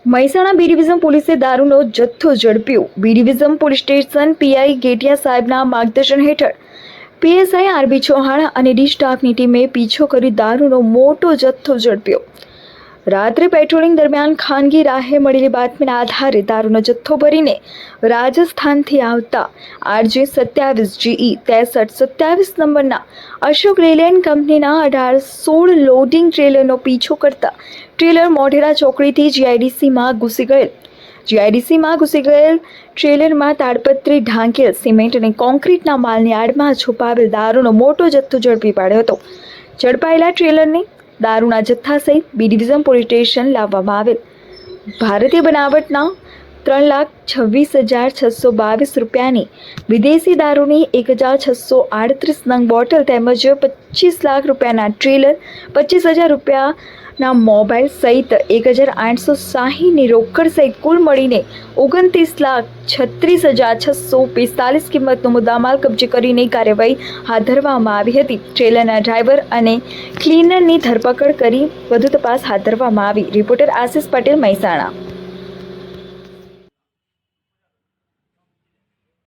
Mehsana B division પોલીસે દારૂનો જથ્થો ઝડપ્યો। B division police station PI Getiya સાહેબના માર્ગદર્શન હેઠળ પીએસઆઈ આરબી ચૌહાણ અને ડી સ્ટાફની ટીમે પીછો કરી દારૂનો મોટો જથ્થો ઝડપ્યો। રાત્રે પેટ્રોલિંગ દરમિયાન ખાનગી રાહે મળેલી બાતમીના આધારે દારૂનો જથ્થો ભરીને રાજસ્થાનથી આવતા RJ 27 GE 6327 નંબરના અશોક લેલેન્ડ કંપનીના 18-16 લોડિંગ ટ્રેલરનો પીછો કરતા ટ્રેલર મોઢેરા ચોકડીથી જીઆઈડીસીમાં ઘૂસી ગયેલ ટ્રેલરમાં તાડપત્રી ઢાંકેલ સિમેન્ટ અને કોન્ક્રીટના માલની આડમાં છુપાવેલ દારૂનો મોટો જથ્થો ઝડપી પાડ્યો હતો। ઝડપાયેલા ટ્રેલરને દારૂના જથ્થા સહિત બી ડિવિઝન પોલીસ સ્ટેશન લાવવામાં આવેલ। ભારતીય બનાવટના 3,26,622 રૂપિયાની વિદેશી દારૂની 1,638 નંગ બોટલ તેમજ 25 લાખ રૂપિયાના ટ્રેલર, 25,000 રૂપિયાના મોબાઈલ સહિત 1,860ની રોકડ સહિત કુલ મળીને 29,36,645 કિંમતનો મુદ્દામાલ કબજે કરીને કાર્યવાહી હાથ ધરવામાં આવી હતી। ટ્રેલરના ડ્રાઈવર અને ક્લીનરની ધરપકડ કરી વધુ તપાસ હાથ ધરવામાં આવી। રિપોર્ટર આશિષ પટેલ, મહેસાણા।